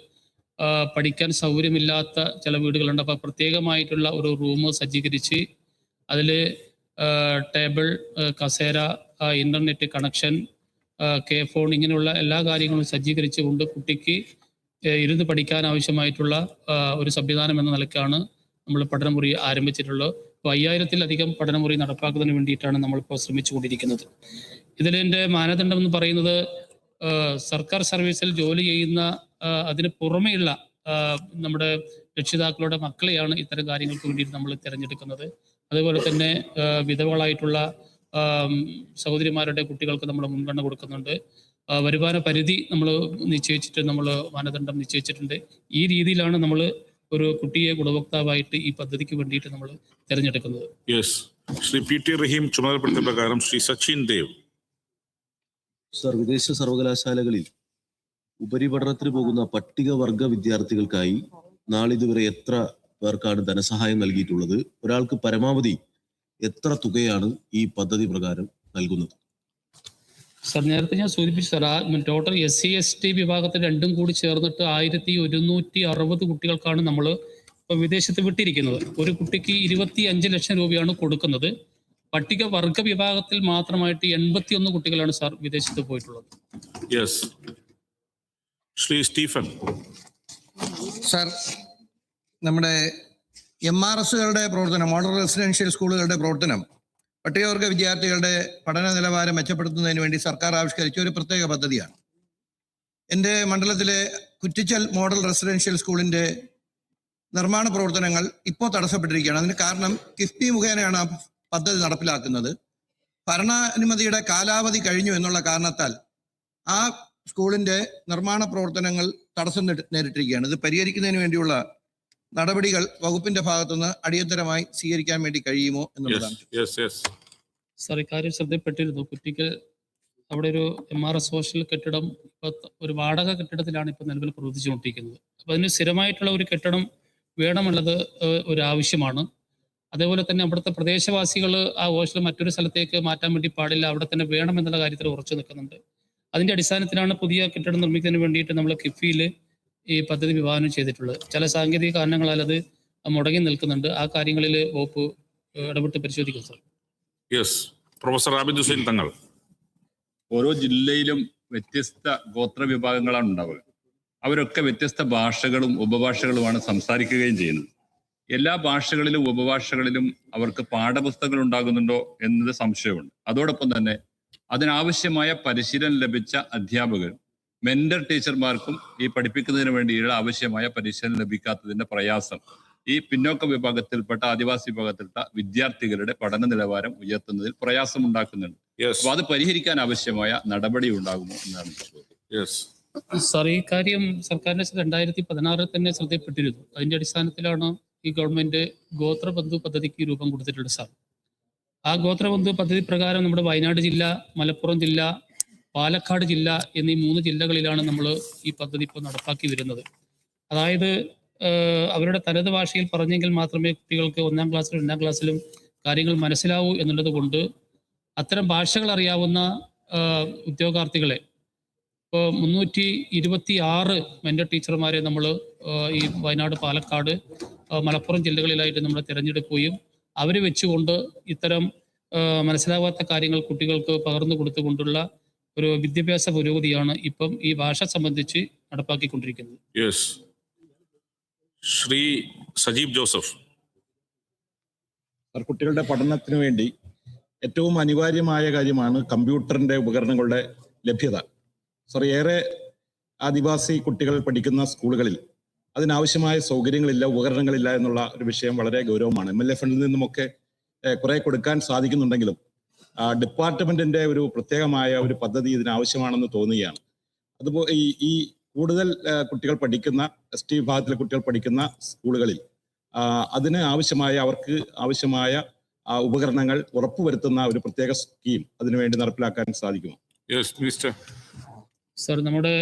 പഠിക്കാൻ സൗകര്യമില്ലാത്ത ചില വീടുകളുണ്ട്. അപ്പോൾ പ്രത്യേകമായിട്ടുള്ള ഒരു റൂം സജ്ജീകരിച്ച് അതിൽ ടേബിൾ, കസേര, ഇൻ്റർനെറ്റ് കണക്ഷൻ, ഫോൺ, ഇങ്ങനെയുള്ള എല്ലാ കാര്യങ്ങളും സജ്ജീകരിച്ചുകൊണ്ട് കുട്ടിക്ക് ഇരുന്ന് പഠിക്കാൻ ആവശ്യമായിട്ടുള്ള ഒരു സംവിധാനം എന്ന നിലയ്ക്കാണ് നമ്മൾ പഠനമുറി ആരംഭിച്ചിട്ടുള്ളത്. ഇപ്പോൾ 5000-ലധികം പഠനമുറി നടപ്പാക്കുന്നതിന് വേണ്ടിയിട്ടാണ് നമ്മളിപ്പോൾ ശ്രമിച്ചുകൊണ്ടിരിക്കുന്നത്. ഇതിലെൻ്റെ മാനദണ്ഡം എന്ന് പറയുന്നത് സർക്കാർ സർവീസിൽ ജോലി ചെയ്യുന്ന അതിന് പുറമെയുള്ള നമ്മുടെ രക്ഷിതാക്കളുടെ മക്കളെയാണ് ഇത്തരം കാര്യങ്ങൾക്ക് വേണ്ടിയിട്ട് നമ്മൾ തിരഞ്ഞെടുക്കുന്നത്. അതുപോലെ തന്നെ വിധവകളായിട്ടുള്ള സഹോദരിമാരുടെ കുട്ടികൾക്ക് നമ്മൾ മുൻഗണന കൊടുക്കുന്നുണ്ട്. വരുമാന പരിധി നമ്മൾ നിശ്ചയിച്ചിട്ട് നമ്മൾ മാനദണ്ഡം നിശ്ചയിച്ചിട്ടുണ്ട്. ഈ രീതിയിലാണ് നമ്മൾ ഒരു കുട്ടിയെ ഗുണഭോക്താവായിട്ട് ഈ പദ്ധതിക്ക് വേണ്ടിയിട്ട് നമ്മൾ തിരഞ്ഞെടുക്കുന്നത്. ശ്രീ PT റഹീം ചുമതലപ്പെടുത്തിയ പ്രകാരം ശ്രീ സച്ചിൻ ദേവ്. സർ, വിദേശ സർവകലാശാലകളിൽ ഉപരിപഠനത്തിന് പോകുന്ന പട്ടികവർഗ വിദ്യാർത്ഥികൾക്കായി നാളിതുവരെ എത്ര പേർക്കാണ് ധനസഹായം നൽകിയിട്ടുള്ളത്? ഒരാൾക്ക് പരമാവധി എത്ര തുകയാണ് ഈ പദ്ധതി പ്രകാരം നൽകുന്നത്? സർ, നേരത്തെ ഞാൻ സൂചിപ്പിച്ചു സർ, ടോട്ടൽ SC ST വിഭാഗത്തിൽ രണ്ടും കൂടി ചേർന്നിട്ട് 1160 കുട്ടികൾക്കാണ് നമ്മൾ ഇപ്പോൾ വിദേശത്ത് വിട്ടിരിക്കുന്നത്. ഒരു കുട്ടിക്ക് 25 ലക്ഷം രൂപയാണ് കൊടുക്കുന്നത്. പട്ടികവർഗ വിഭാഗത്തിൽ മാത്രമായിട്ട് 81 കുട്ടികളാണ് സാർ വിദേശത്ത് പോയിട്ടുള്ളത്. ശ്രീ സ്റ്റീഫൻ. സർ, നമ്മുടെ MRSകളുടെ പ്രവർത്തനം, മോഡൽ റെസിഡൻഷ്യൽ സ്കൂളുകളുടെ പ്രവർത്തനം പട്ടികവർഗ വിദ്യാർത്ഥികളുടെ പഠന നിലവാരം മെച്ചപ്പെടുത്തുന്നതിന് വേണ്ടി സർക്കാർ ആവിഷ്കരിച്ച ഒരു പ്രത്യേക പദ്ധതിയാണ്. എൻ്റെ മണ്ഡലത്തിലെ കുറ്റിച്ചൽ മോഡൽ റെസിഡൻഷ്യൽ സ്കൂളിൻ്റെ നിർമ്മാണ പ്രവർത്തനങ്ങൾ ഇപ്പോൾ തടസ്സപ്പെട്ടിരിക്കുകയാണ്. അതിന് കാരണം കിഫ്ബി മുഖേനയാണ് ആ പദ്ധതി നടപ്പിലാക്കുന്നത്. ഭരണാനുമതിയുടെ കാലാവധി കഴിഞ്ഞു എന്നുള്ള കാരണത്താൽ ആ സ്കൂളിൻ്റെ നിർമ്മാണ പ്രവർത്തനങ്ങൾ തടസ്സം നേരിട്ടിരിക്കുകയാണ്. ഇത് പരിഹരിക്കുന്നതിന് വേണ്ടിയുള്ള നടപടികൾ വകുപ്പിന്റെ ഭാഗത്തുനിന്ന് അടിയന്തരമായി സ്വീകരിക്കാൻ വേണ്ടി കഴിയുമോ എന്നുള്ളതാണ്. സാർ, ഇക്കാര്യം ശ്രദ്ധപ്പെട്ടിരുന്നു. കുറ്റിക്കൽ അവിടെ ഒരു MRS ഹോസ്റ്റൽ കെട്ടിടം ഒരു വാടക കെട്ടിടത്തിലാണ് ഇപ്പോൾ നിലവിൽ പ്രവർത്തിച്ചുകൊണ്ടിരിക്കുന്നത്. അപ്പോൾ അതിന് സ്ഥിരമായിട്ടുള്ള ഒരു കെട്ടിടം വേണമെന്നുള്ളത് ഒരു ആവശ്യമാണ്. അതേപോലെ തന്നെ അവിടുത്തെ പ്രദേശവാസികൾ ആ ഹോസ്റ്റൽ മറ്റൊരു സ്ഥലത്തേക്ക് മാറ്റാൻ വേണ്ടി പാടില്ല, അവിടെ തന്നെ വേണമെന്നുള്ള കാര്യത്തിൽ ഉറച്ചു നിൽക്കുന്നുണ്ട്. അതിൻ്റെ അടിസ്ഥാനത്തിലാണ് പുതിയ കെട്ടിടം നിർമ്മിക്കുന്നതിന് വേണ്ടിയിട്ട് നമ്മൾ കിഫ്ബിയിൽ ഈ പദ്ധതി വിഭാവനം ചെയ്തിട്ടുള്ളത്. ചില സാങ്കേതിക കാരണങ്ങളാൽ അത് മുടങ്ങി നിൽക്കുന്നുണ്ട്. ആ കാര്യങ്ങളിൽ വകുപ്പ് ഇടപെട്ട് പരിശോധിക്കും സാർ. പ്രൊഫസർ ആബിദ് ഹുസൈൻ തങ്ങൾ. ഓരോ ജില്ലയിലും വ്യത്യസ്ത ഗോത്ര വിഭാഗങ്ങളാണ് ഉണ്ടാവുക. അവരൊക്കെ വ്യത്യസ്ത ഭാഷകളും ഉപഭാഷകളുമാണ് സംസാരിക്കുകയും ചെയ്യുന്നത്. എല്ലാ ഭാഷകളിലും ഉപഭാഷകളിലും അവർക്ക് പാഠപുസ്തകങ്ങൾ ഉണ്ടാകുന്നുണ്ടോ എന്നത് സംശയമുണ്ട്. അതോടൊപ്പം തന്നെ അതിനാവശ്യമായ പരിശീലനം ലഭിച്ച അധ്യാപകർ, മെന്റർ ടീച്ചർമാർക്കും ഈ പഠിപ്പിക്കുന്നതിന് വേണ്ടിയുള്ള ആവശ്യമായ പരിശീലനം ലഭിക്കാത്തതിന്റെ പ്രയാസം ഈ പിന്നോക്ക വിഭാഗത്തിൽപ്പെട്ട ആദിവാസി വിഭാഗത്തിൽപ്പെട്ട വിദ്യാർത്ഥികളുടെ പഠന നിലവാരം ഉയർത്തുന്നതിൽ പ്രയാസം ഉണ്ടാക്കുന്നുണ്ട്. അപ്പൊ അത് പരിഹരിക്കാൻ ആവശ്യമായ നടപടി ഉണ്ടാകുമോ എന്നാണ് ചോദ്യം. സാർ, ഈ കാര്യം സർക്കാരിന്റെ 2016 തന്നെ ശ്രദ്ധയിൽപ്പെട്ടിരുന്നു. അതിന്റെ അടിസ്ഥാനത്തിലാണ് ഈ ഗവൺമെന്റ് ഗോത്രബന്ധു പദ്ധതിക്ക് രൂപം കൊടുത്തിട്ടുള്ളത് സാർ. ആ ഗോത്രബന്ധു പദ്ധതി പ്രകാരം നമ്മുടെ വയനാട് ജില്ല, മലപ്പുറം ജില്ല, പാലക്കാട് ജില്ല എന്നീ 3 ജില്ലകളിലാണ് നമ്മൾ ഈ പദ്ധതി ഇപ്പോൾ നടപ്പാക്കി വരുന്നത്. അതായത് അവരുടെ തനത് ഭാഷയിൽ പറഞ്ഞെങ്കിൽ മാത്രമേ കുട്ടികൾക്ക് 1ാം ക്ലാസ്സിലും 2ാം ക്ലാസ്സിലും കാര്യങ്ങൾ മനസ്സിലാവൂ എന്നുള്ളത് കൊണ്ട് അത്തരം ഭാഷകൾ അറിയാവുന്ന ഉദ്യോഗാർത്ഥികളെ ഇപ്പോൾ 326 മെന്റർ ടീച്ചർമാരെ നമ്മൾ ഈ വയനാട്, പാലക്കാട്, മലപ്പുറം ജില്ലകളിലായിട്ട് നമ്മൾ തിരഞ്ഞെടുക്കുകയും അവരെ വെച്ചുകൊണ്ട് ഇത്തരം മനസ്സിലാവാത്ത കാര്യങ്ങൾ കുട്ടികൾക്ക് പകർന്നു കൊടുത്തുകൊണ്ടുള്ള ഒരു വിദ്യാഭ്യാസ പുരോഗതിയാണ് ഇപ്പം ഈ ഭാഷ സംബന്ധിച്ച് നടപ്പാക്കിക്കൊണ്ടിരിക്കുന്നത്. ശ്രീ സജീവ് ജോസഫ്. കുട്ടികളുടെ പഠനത്തിന് വേണ്ടി ഏറ്റവും അനിവാര്യമായ കാര്യമാണ് കമ്പ്യൂട്ടറിന്റെ ഉപകരണങ്ങളുടെ ലഭ്യത. സർ, ഏറെ ആദിവാസി കുട്ടികൾ പഠിക്കുന്ന സ്കൂളുകളിൽ അതിനാവശ്യമായ സൗകര്യങ്ങളില്ല, ഉപകരണങ്ങളില്ല എന്നുള്ള ഒരു വിഷയം വളരെ ഗൗരവമാണ്. MLA ഫണ്ടിൽ നിന്നുമൊക്കെ കുറെ കൊടുക്കാൻ സാധിക്കുന്നുണ്ടെങ്കിലും ഡിപ്പാർട്ട്മെന്റിന്റെ ഒരു പ്രത്യേകമായ ഒരു പദ്ധതി ഇതിനാവശ്യമാണെന്ന് തോന്നുകയാണ്. അതുപോലെ ഈ കൂടുതൽ കുട്ടികൾ പഠിക്കുന്ന ST വിഭാഗത്തിലെ കുട്ടികൾ പഠിക്കുന്ന സ്കൂളുകളിൽ അതിന് ആവശ്യമായ, അവർക്ക് ആവശ്യമായ ഉപകരണങ്ങൾ ഉറപ്പുവരുത്തുന്ന ഒരു പ്രത്യേക സ്കീം അതിനുവേണ്ടി നടപ്പിലാക്കാൻ സാധിക്കുമോ? സർ, നമ്മുടെ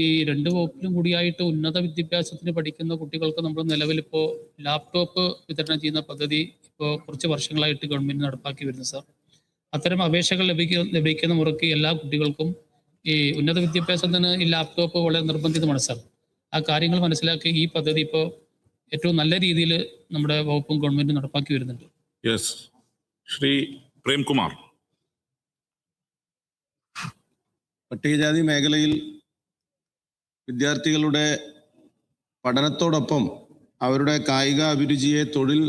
ഈ 2 വകുപ്പിലും കൂടിയായിട്ട് ഉന്നത വിദ്യാഭ്യാസത്തിന് പഠിക്കുന്ന കുട്ടികൾക്ക് നമ്മൾ നിലവിലിപ്പോൾ ലാപ്ടോപ്പ് വിതരണം ചെയ്യുന്ന പദ്ധതി ഇപ്പോൾ കുറച്ച് വർഷങ്ങളായിട്ട് ഗവൺമെന്റ് നടപ്പാക്കി വരുന്നു സാർ. അത്തരം അപേക്ഷകൾ ലഭിക്കുന്ന മുറയ്ക്ക് എല്ലാ കുട്ടികൾക്കും ഈ ഉന്നത വിദ്യാഭ്യാസത്തിന് ഈ ലാപ്ടോപ്പ് വളരെ നിർബന്ധിതമാണ് സാർ. ആ കാര്യങ്ങൾ മനസ്സിലാക്കി ഈ പദ്ധതി ഇപ്പോൾ ഏറ്റവും നല്ല രീതിയിൽ നമ്മുടെ വകുപ്പും ഗവൺമെന്റും നടപ്പാക്കി വരുന്നുണ്ട്. ശ്രീ പ്രേംകുമാർ. പട്ടികജാതി മേഖലയിൽ വിദ്യാർത്ഥികളുടെ പഠനത്തോടൊപ്പം അവരുടെ കായിക അഭിരുചിയെ, തൊഴിൽ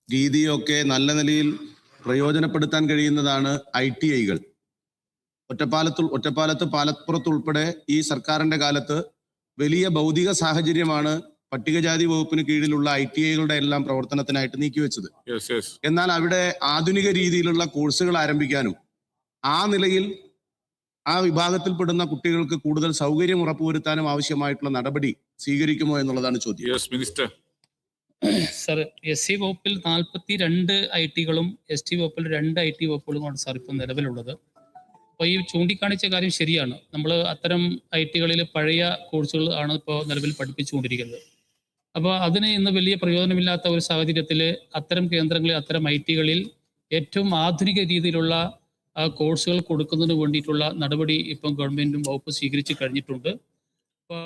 രീതിയൊക്കെ നല്ല നിലയിൽ പ്രയോജനപ്പെടുത്താൻ കഴിയുന്നതാണ് ITIകൾ. ഒറ്റപ്പാലത്ത്, പാലപ്പുറത്ത് ഉൾപ്പെടെ ഈ സർക്കാരിന്റെ കാലത്ത് വലിയ ഭൗതിക സാഹചര്യമാണ് പട്ടികജാതി വകുപ്പിന് കീഴിലുള്ള ITIകളുടെ എല്ലാം പ്രവർത്തനത്തിനായിട്ട് നീക്കിവെച്ചത്. എന്നാൽ അവിടെ ആധുനിക രീതിയിലുള്ള കോഴ്സുകൾ ആരംഭിക്കാനും ആ നിലയിൽ ആ വിഭാഗത്തിൽപ്പെടുന്ന കുട്ടികൾക്ക് കൂടുതൽ സൗകര്യം ഉറപ്പുവരുത്താനും ആവശ്യമായിട്ടുള്ള നടപടി സ്വീകരിക്കുമോ എന്നുള്ളതാണ് ചോദ്യം. സർ, SC വകുപ്പിൽ 42 IT-കളും ST വകുപ്പിൽ 2 IT വകുപ്പുകളുമാണ് സാർ ഇപ്പോൾ നിലവിലുള്ളത്. അപ്പോൾ ഈ ചൂണ്ടിക്കാണിച്ച കാര്യം ശരിയാണ്. നമ്മൾ അത്തരം IT-കളിൽ പഴയ കോഴ്സുകൾ ആണ് ഇപ്പോൾ നിലവിൽ പഠിപ്പിച്ചുകൊണ്ടിരിക്കുന്നത്. അപ്പോൾ അതിന് ഇന്ന് വലിയ പ്രയോജനമില്ലാത്ത ഒരു സാഹചര്യത്തിൽ അത്തരം കേന്ദ്രങ്ങളിൽ, അത്തരം IT-കളിൽ ഏറ്റവും ആധുനിക രീതിയിലുള്ള കോഴ്സുകൾ കൊടുക്കുന്നതിന് വേണ്ടിയിട്ടുള്ള നടപടി ഇപ്പം ഗവൺമെന്റും വകുപ്പ് സ്വീകരിച്ചു കഴിഞ്ഞിട്ടുണ്ട്. അപ്പോൾ